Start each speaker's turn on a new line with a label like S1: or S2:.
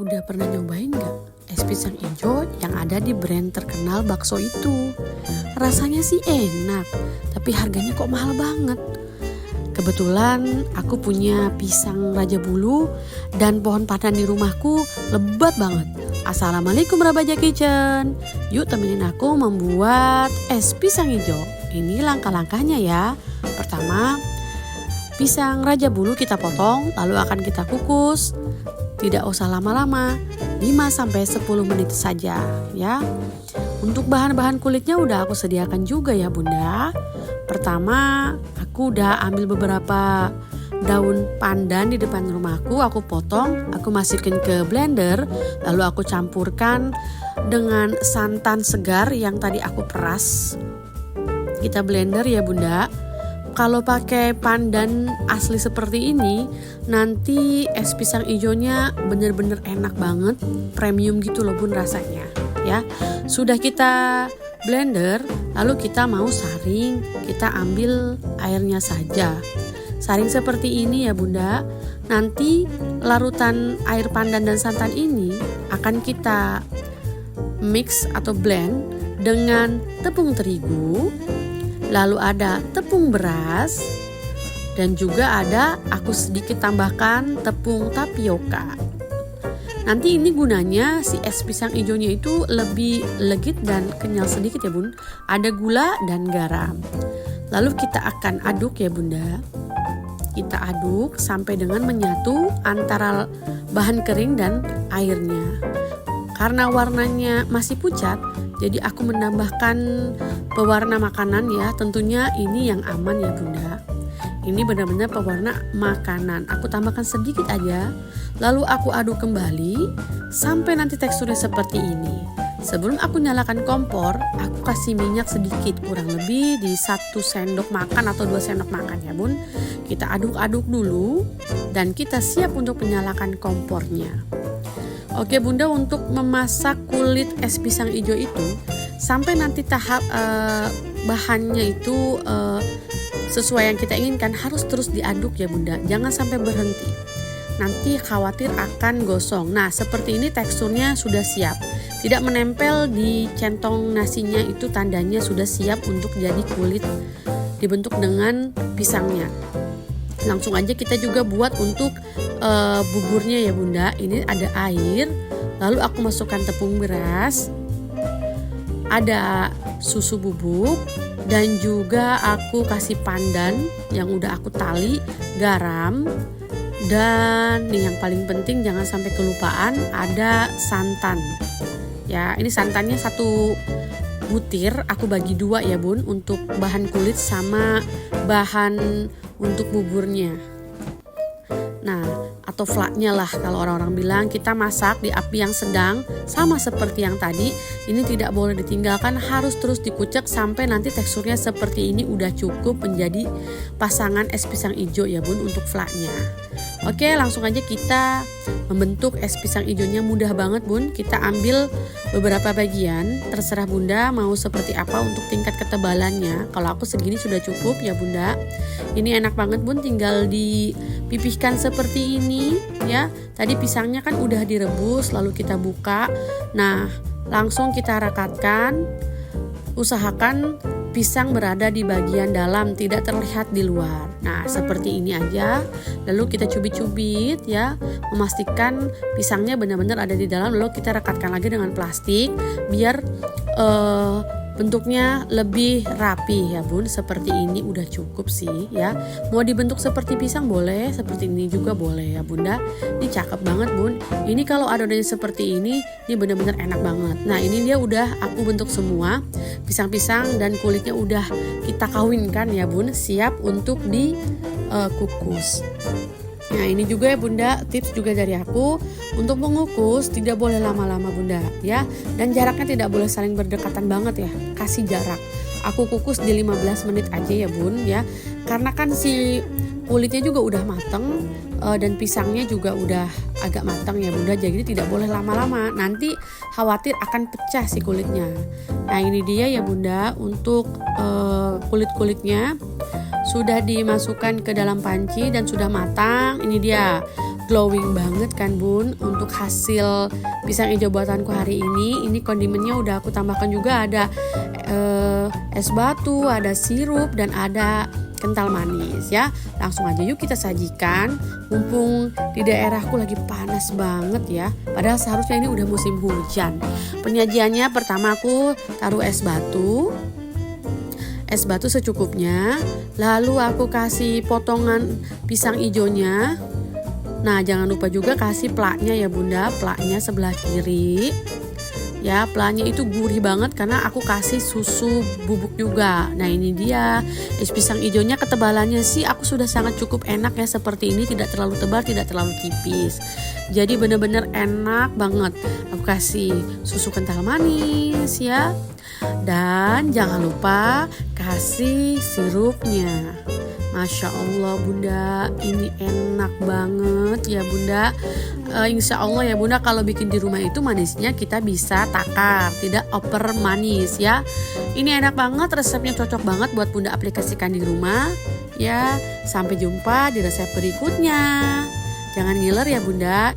S1: Udah pernah nyobain gak es pisang hijau yang ada di brand terkenal bakso itu? Rasanya sih enak, tapi harganya kok mahal banget. Kebetulan aku punya pisang Raja Bulu dan pohon pandan di rumahku lebat banget. Assalamualaikum Rabaja Kitchen. Yuk temenin aku membuat es pisang hijau. Ini langkah-langkahnya ya. Pertama, pisang Raja Bulu kita potong, lalu akan kita kukus. Tidak usah lama-lama, 5-10 menit saja ya. Untuk bahan-bahan kulitnya udah aku sediakan juga ya Bunda. Pertama, aku udah ambil beberapa daun pandan di depan rumahku, aku potong, aku masukin ke blender, lalu aku campurkan dengan santan segar yang tadi aku peras. Kita blender ya Bunda. Kalau pakai pandan asli seperti ini, nanti es pisang hijaunya bener-bener enak banget, premium gitu loh Bun rasanya ya. Sudah kita blender, lalu kita mau saring, kita ambil airnya saja. Saring seperti ini ya Bunda. Nanti larutan air pandan dan santan ini akan kita mix atau blend dengan tepung terigu. Lalu ada tepung beras dan juga ada aku sedikit tambahkan tepung tapioka. Nanti ini gunanya si es pisang hijaunya itu lebih legit dan kenyal sedikit ya Bun. Ada gula dan garam. Lalu kita akan aduk ya Bunda. Kita aduk sampai dengan menyatu antara bahan kering dan airnya. Karena warnanya masih pucat, jadi aku menambahkan pewarna makanan ya. Tentunya ini yang aman ya Bunda. Ini benar-benar pewarna makanan. Aku tambahkan sedikit aja. Lalu aku aduk kembali sampai nanti teksturnya seperti ini. Sebelum aku nyalakan kompor, aku kasih minyak sedikit, kurang lebih di 1 sendok makan atau 2 sendok makan ya Bun. Kita aduk-aduk dulu dan kita siap untuk menyalakan kompornya. Oke Bunda, untuk memasak kulit es pisang hijau itu sampai nanti tahap bahannya itu sesuai yang kita inginkan, harus terus diaduk ya Bunda. Jangan sampai berhenti. Nanti khawatir akan gosong. Nah, seperti ini teksturnya sudah siap. Tidak menempel di centong nasinya, itu tandanya sudah siap untuk jadi kulit dibentuk dengan pisangnya. Langsung aja kita juga buat untuk buburnya ya Bunda. Ini ada air, lalu aku masukkan tepung beras, ada susu bubuk, dan juga aku kasih pandan yang udah aku tali, garam, dan nih yang paling penting jangan sampai kelupaan, ada santan. Ya, ini santannya 1 butir, aku bagi 2 ya Bun, untuk bahan kulit sama bahan untuk buburnya. Nah, atau flatnya lah kalau orang-orang bilang. Kita masak di api yang sedang, sama seperti yang tadi. Ini tidak boleh ditinggalkan, harus terus dikucek sampai nanti teksturnya seperti ini udah cukup menjadi pasangan es pisang hijau ya Bun untuk flatnya. Oke, langsung aja kita membentuk es pisang hijaunya, mudah banget Bun. Kita ambil beberapa bagian, terserah Bunda mau seperti apa untuk tingkat ketebalannya. Kalau aku segini sudah cukup ya Bunda. Ini enak banget Bun, tinggal dipipihkan seperti ini ya. Tadi pisangnya kan udah direbus, lalu kita buka. Nah, langsung kita rakatkan. Usahakan pisang berada di bagian dalam, tidak terlihat di luar. Nah, seperti ini aja. Lalu kita cubit-cubit ya, memastikan pisangnya benar-benar ada di dalam. Lalu kita rekatkan lagi dengan plastik biar bentuknya lebih rapi ya Bun. Seperti ini udah cukup sih ya. Mau dibentuk seperti pisang boleh, seperti ini juga boleh ya Bunda. Ini cakep banget Bun. Ini kalau adonannya seperti ini benar-benar enak banget. Nah, ini dia udah aku bentuk semua. Pisang-pisang dan kulitnya udah kita kawinkan ya Bun, siap untuk dikukus. Nah, ini juga ya Bunda, tips juga dari aku. Untuk mengukus tidak boleh lama-lama Bunda ya. Dan jaraknya tidak boleh saling berdekatan banget ya. Kasih jarak. Aku kukus di 15 menit aja ya Bun ya. Karena kan si kulitnya juga udah mateng dan pisangnya juga udah agak matang ya Bunda. Jadi tidak boleh lama-lama. Nanti khawatir akan pecah si kulitnya. Nah, ini dia ya Bunda untuk kulit-kulitnya. Sudah dimasukkan ke dalam panci dan sudah matang. Ini dia glowing banget kan bun untuk hasil pisang hijau buatanku hari ini. Ini kondimennya udah aku tambahkan juga, ada es batu, ada sirup, dan ada kental manis ya. Langsung aja yuk kita sajikan. Mumpung di daerahku lagi panas banget ya, padahal seharusnya ini udah musim hujan. Penyajiannya pertama aku taruh es batu secukupnya, lalu aku kasih potongan pisang hijaunya. Nah, jangan lupa juga kasih plaknya ya bunda, plaknya sebelah kiri. Ya, plaknya itu gurih banget karena aku kasih susu bubuk juga. Nah, ini dia es pisang hijaunya, ketebalannya sih aku sudah sangat cukup enak ya, seperti ini, tidak terlalu tebal, tidak terlalu tipis. Jadi bener-bener enak banget. Aku kasih susu kental manis ya. Dan jangan lupa kasih sirupnya. Masya Allah bunda, ini enak banget ya bunda. Insya Allah ya bunda, kalau bikin di rumah itu manisnya kita bisa takar, tidak over manis ya. Ini enak banget, resepnya cocok banget buat bunda aplikasikan di rumah ya. Sampai jumpa di resep berikutnya. Jangan ngiler ya bunda.